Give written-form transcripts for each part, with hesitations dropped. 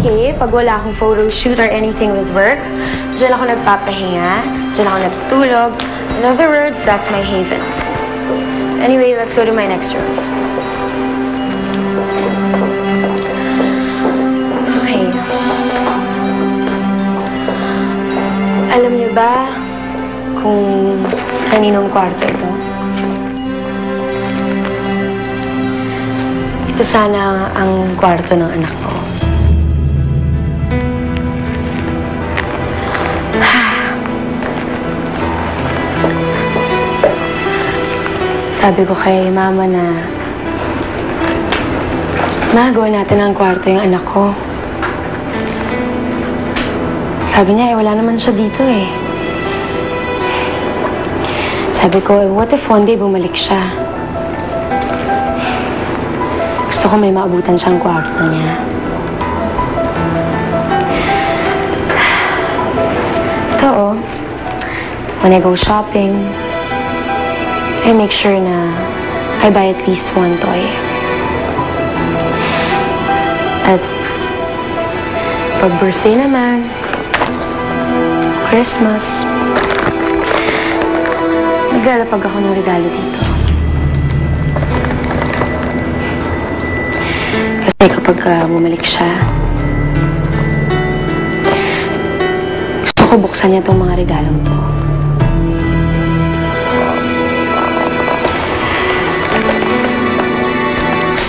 okay, pag wala akong photo shoot or anything with work, dyan ako nagpapahinga, dyan ako natutulog. In other words, that's my haven. Anyway, let's go to my next room. Okay. Alam niyo ba kung kaninong kwarto ito? Ito sana ang kwarto ng anak ko. Sabi ko kay Mama na magawa natin ang kwarto yung anak ko. Sabi niya, wala naman siya dito eh. Sabi ko, what if one day bumalik siya? Gusto ko may maabutan siyang kwarto niya. Ito oh, when I go shopping, I make sure na I buy at least one toy. At pag birthday naman, Christmas, naglalapag ako ng regalo dito. Kasi kapag bumalik siya, gusto ko buksan niya itong mga regalong to.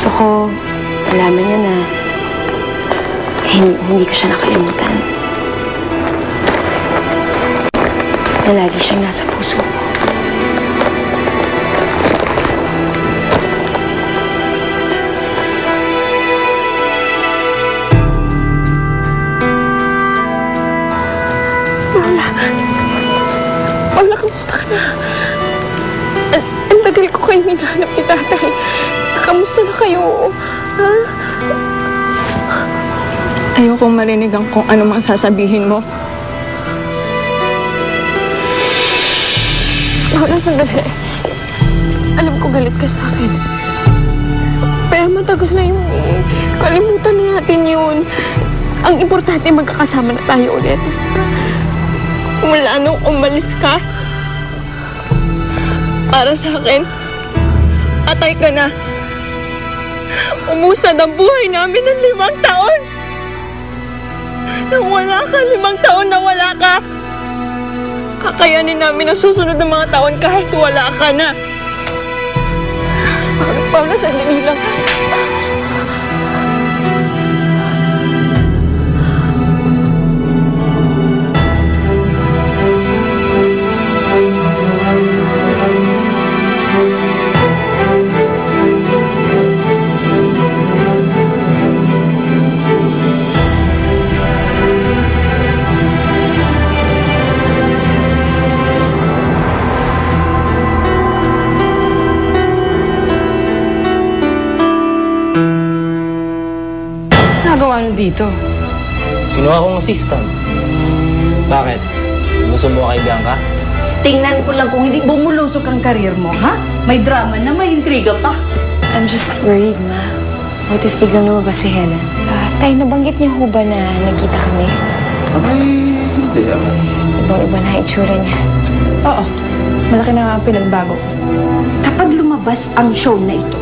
Gusto ko malaman niya na hindi ko siya nakalimutan. Na lagi siyang nasa puso ko. Paula, kamusta ka na? Ang tagal ko kayo hinahanap ni tatay. Kamusta na kayo? Ha? Ayokong marinig ang kung ano mang sasabihin mo. Paula, sandali. Alam ko galit ka sa akin. Pero matagal na yun eh. Kalimutan na natin yun. Ang importante, magkakasama na tayo ulit. Mula nung umalis ka, para sa akin, patay ka na. Umusad ang buhay namin ng 5 taon. Nang wala ka, 5 taon na wala ka. Kakayanin namin ang susunod ng mga taon kahit wala ka na. Paula, sandali lang. Nagawa nyo dito? Kinuha kong assistant. Bakit? Gusto mo kay Bianca? Tingnan ko lang kung hindi bumulusok ang karir mo, ha? May drama na, may intriga pa. I'm just worried, Ma. What if biglang lumabas si Helen? Tay, nabanggit niya ho ba na nagkita kami? Hindi naman. Ibang-iba na itsura niya. Oo. Malaki na nga ang pinagbago. Kapag lumabas ang show na ito,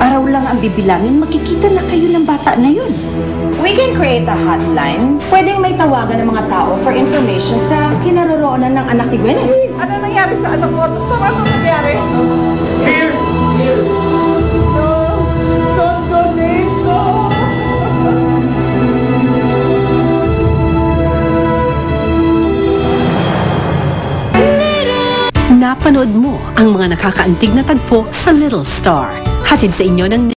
araw lang ang bibilangin, makikita na kayo ng bata na yun. We can create a hotline. Pwedeng may tawagan ng mga tao for information sa kinaroroonan ng anak ni Gwyneth. Ano nangyari sa anak ko? Ano nangyari? Here! Here! No! Don't go, Dave! No! Napanood mo ang mga nakakaantig na tagpo sa Little Star. Hatid sa inyo ng